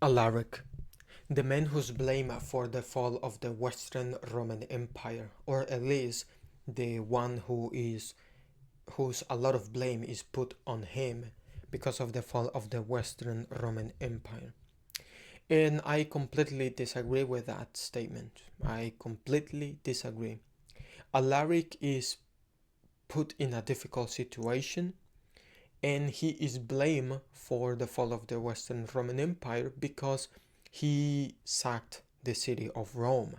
Alaric, the man whose blame for the fall of the Western Roman Empire, or at least the one whose a lot of blame is put on him because of the fall of the Western Roman Empire. And I completely disagree with that statement. I completely disagree. Alaric is put in a difficult situation and he is blamed for the fall of the Western Roman Empire because he sacked the city of Rome.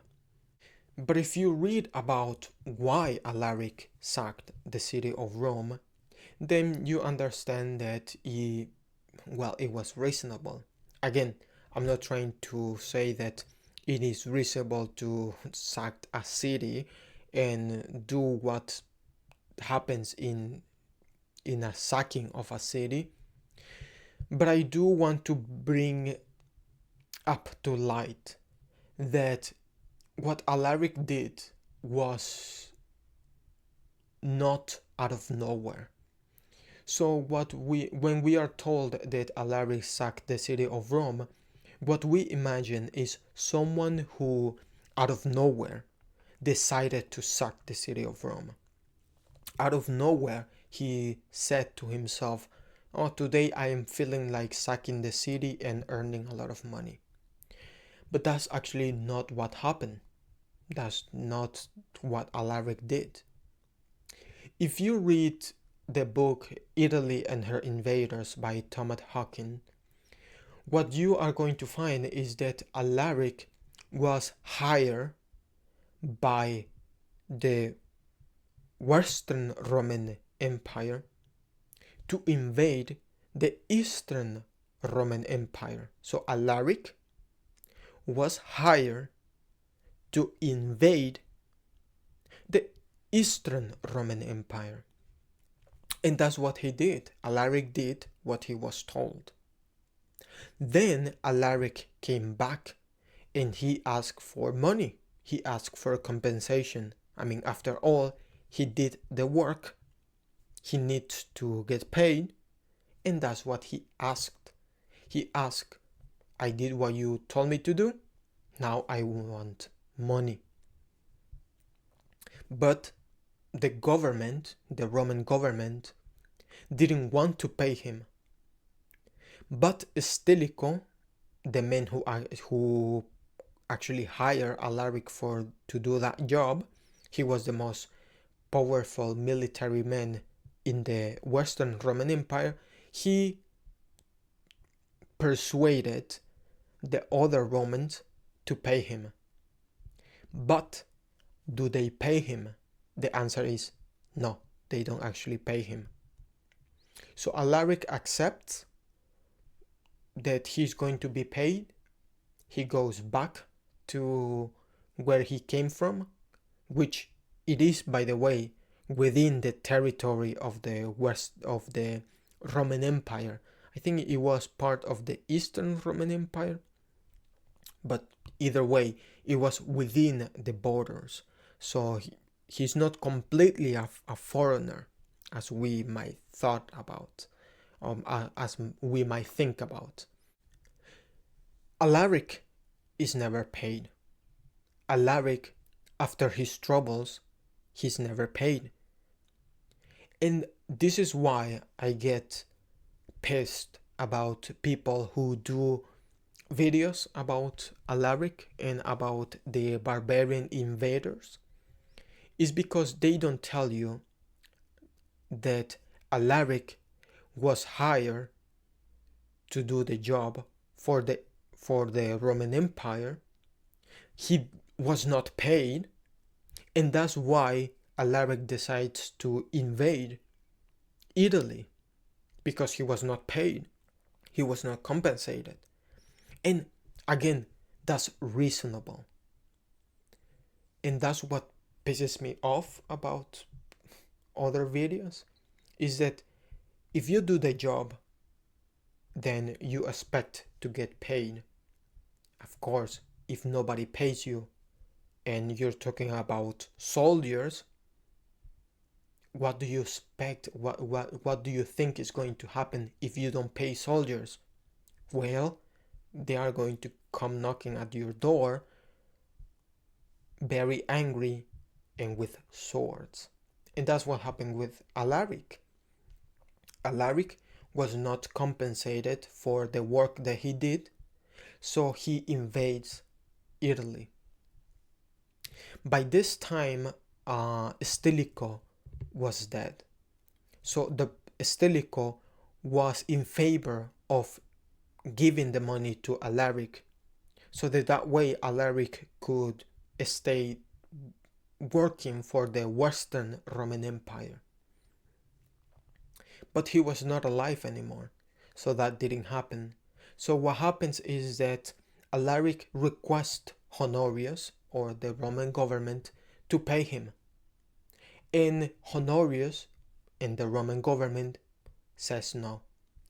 But if you read about why Alaric sacked the city of Rome, then you understand that it was reasonable. Again, I'm not trying to say that it is reasonable to sack a city and do what happens in a sacking of a city, but I do want to bring up to light that what Alaric did was not out of nowhere. So when we are told that Alaric sacked the city of Rome, what we imagine is someone who out of nowhere decided to sack the city of Rome. Out of nowhere, he said to himself, "Oh, today I am feeling like sacking the city and earning a lot of money." But that's actually not what happened. That's not what Alaric did. If you read the book Italy and Her Invaders by Thomas Hawking, what you are going to find is that Alaric was hired by the Western Roman Empire to invade the Eastern Roman Empire. So Alaric was hired to invade the Eastern Roman Empire. And that's what he did. Alaric did what he was told. Then Alaric came back and he asked for money. He asked for compensation. I mean, after all, he did the work. He needs to get paid. And that's what he asked. He asked, "I did what you told me to do. Now I want money." But the government, the Roman government, didn't want to pay him. But Stilicho, the man who actually hired Alaric to do that job, he was the most powerful military man in the Western Roman Empire. He persuaded the other Romans to pay him. But do they pay him? The answer is no, they don't actually pay him. So Alaric accepts that he's going to be paid. He goes back to where he came from, which it is, by the way, within the territory of the west of the Roman Empire. I think it was part of the Eastern Roman Empire, but either way, it was within the borders. So he's not completely a foreigner, as we might thought about, as we might think about. Alaric is never paid. Alaric, after his troubles, he's never paid. And this is why I get pissed about people who do videos about Alaric and about the barbarian invaders, is because they don't tell you that Alaric was hired to do the job for the Roman Empire. He was not paid, and that's why Alaric decides to invade Italy, because he was not paid, he was not compensated. And again, that's reasonable. And that's what pisses me off about other videos, is that if you do the job, then you expect to get paid. Of course, if nobody pays you and you're talking about soldiers, what do you expect? What do you think is going to happen if you don't pay soldiers? Well, they are going to come knocking at your door, very angry and with swords. And that's what happened with Alaric. Alaric was not compensated for the work that he did, so he invades Italy. By this time, Stilicho was dead. So the Stilicho was in favor of giving the money to Alaric, so that way Alaric could stay working for the Western Roman Empire. But he was not alive anymore, so that didn't happen. So what happens is that Alaric requests Honorius, or the Roman government, to pay him. And Honorius and the Roman government says, no,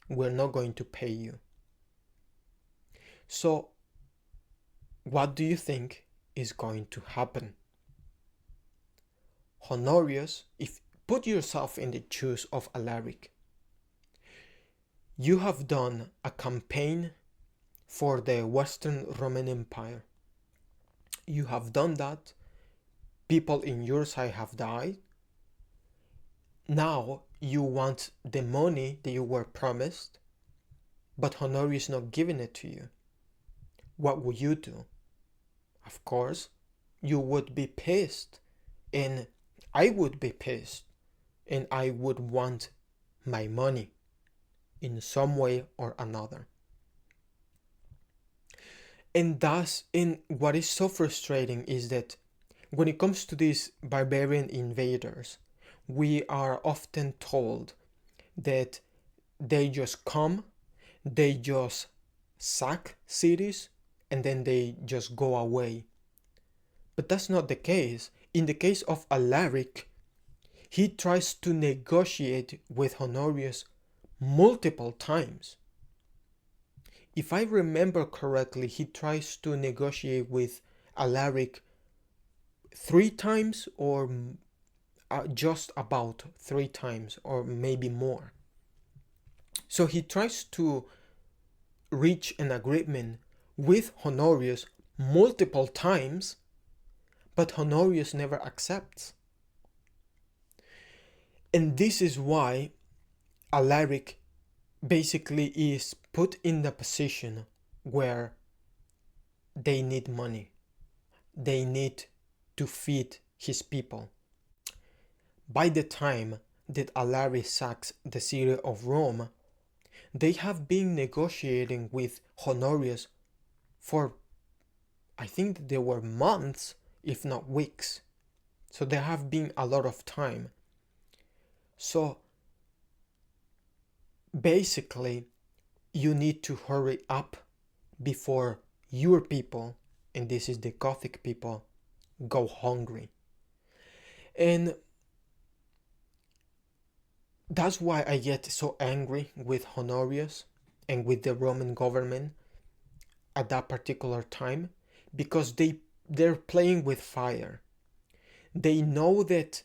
we're not going to pay you. So what do you think is going to happen? Honorius, if put yourself in the shoes of Alaric. You have done a campaign for the Western Roman Empire. You have done that. People in your side have died. Now you want the money that you were promised, but Honorius is not giving it to you. What would you do? Of course, you would be pissed, and I would be pissed, and I would want my money in some way or another. And thus, what is so frustrating is that when it comes to these barbarian invaders, we are often told that they just come, they just sack cities, and then they just go away. But that's not the case. In the case of Alaric, he tries to negotiate with Honorius multiple times. If I remember correctly, he tries to negotiate with Alaric 3 times, or just about 3 times, or maybe more. So he tries to reach an agreement with Honorius multiple times, but Honorius never accepts. And this is why Alaric basically is put in the position where they need money. They need to feed his people. By the time that Alaric sacks the city of Rome, they have been negotiating with Honorius for, I think there were months, if not weeks. So there have been a lot of time. So basically, you need to hurry up before your people, and this is the Gothic people, go hungry. And that's why I get so angry with Honorius and with the Roman government at that particular time, because they're playing with fire. They know that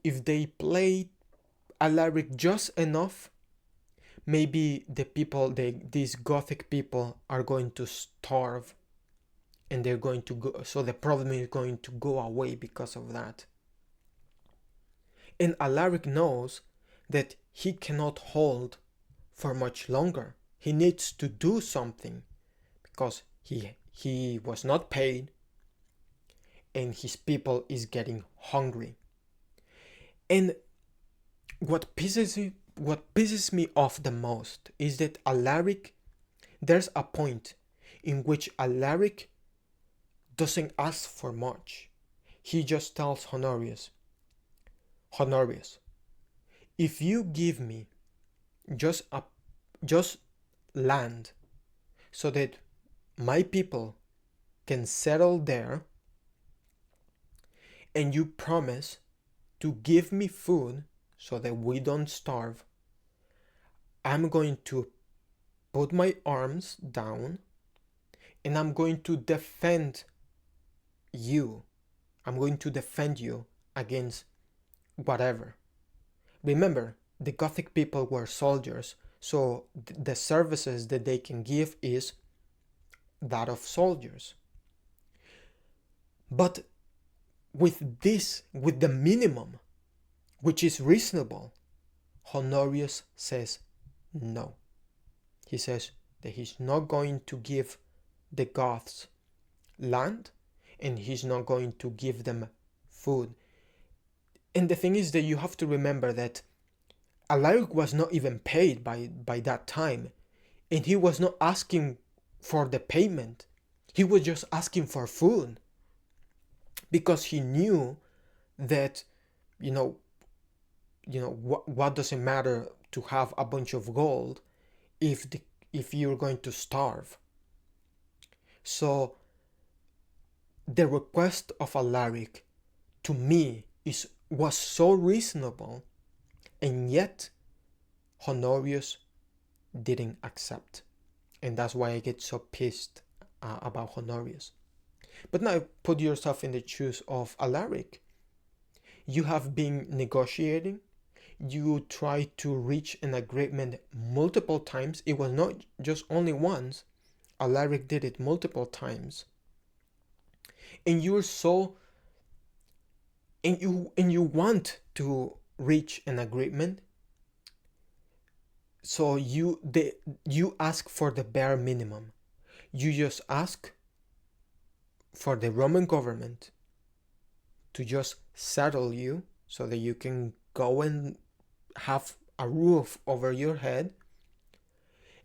if they play Alaric just enough, maybe the people, these Gothic people, are going to starve, and they're going to go, so the problem is going to go away because of that. And Alaric knows that he cannot hold for much longer. He needs to do something, because he was not paid, and his people is getting hungry. And what pisses me off the most is that Alaric, there's a point in which Alaric doesn't ask for much. He just tells Honorius, if you give me just land so that my people can settle there, and you promise to give me food so that we don't starve, I'm going to put my arms down, and I'm going to defend you. I'm going to defend you against whatever. Remember, the Gothic people were soldiers, so the services that they can give is that of soldiers. But with this, with the minimum, which is reasonable, Honorius says no. He says that he's not going to give the Goths land, and he's not going to give them food. And the thing is that you have to remember that Alaric was not even paid by that time, and he was not asking for the payment. He was just asking for food, because he knew that, what does it matter to have a bunch of gold if you're going to starve. So the request of Alaric, to me, was so reasonable, and yet Honorius didn't accept. And that's why I get so pissed about Honorius. But now put yourself in the shoes of Alaric. You have been negotiating. You try to reach an agreement multiple times. It was not just only once. Alaric did it multiple times. And you're so... And you want to reach an agreement. So you ask for the bare minimum. You just ask for the Roman government to just settle you so that you can go and have a roof over your head,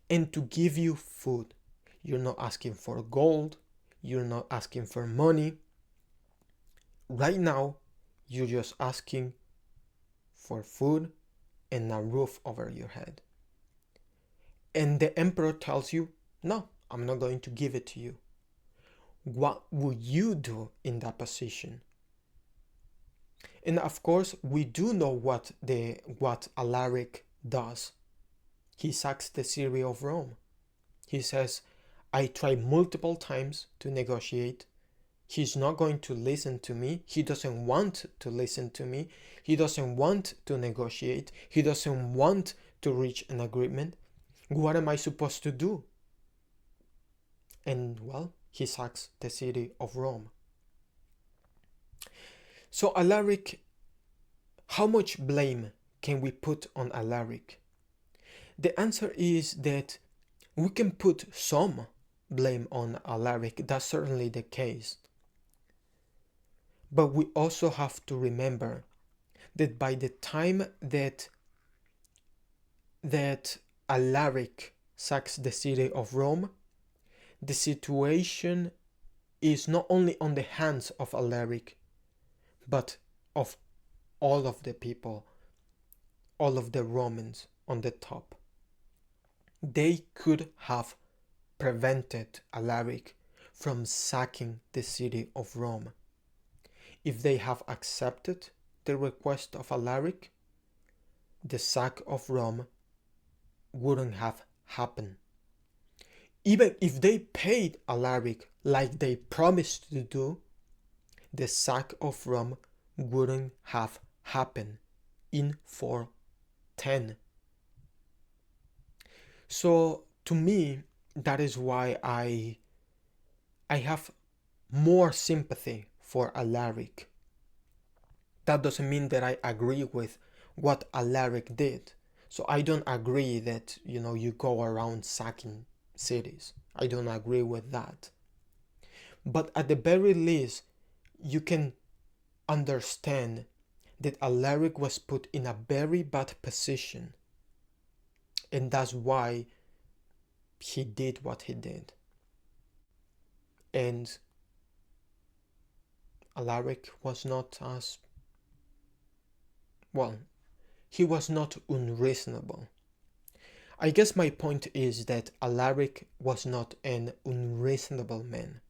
and to give you food. You're not asking for gold. You're not asking for money. Right now, you're just asking for food and a roof over your head. And the emperor tells you, no, I'm not going to give it to you. What would you do in that position? And of course, we do know what Alaric does. He sacks the city of Rome. He says, I tried multiple times to negotiate. He's not going to listen to me. He doesn't want to listen to me. He doesn't want to negotiate. He doesn't want to reach an agreement. What am I supposed to do? And well, he sacks the city of Rome. So Alaric, how much blame can we put on Alaric? The answer is that we can put some blame on Alaric. That's certainly the case. But we also have to remember that by the time that Alaric sacks the city of Rome, the situation is not only on the hands of Alaric, but of all of the people, all of the Romans on the top. They could have prevented Alaric from sacking the city of Rome. If they have accepted the request of Alaric, the sack of Rome wouldn't have happened. Even if they paid Alaric like they promised to do, the sack of Rome wouldn't have happened in 410. So to me, that is why I have more sympathy for Alaric. That doesn't mean that I agree with what Alaric did. So I don't agree that, you go around sacking cities. I don't agree with that. But at the very least, you can understand that Alaric was put in a very bad position. And that's why he did what he did. And Alaric was not he was not unreasonable. I guess my point is that Alaric was not an unreasonable man.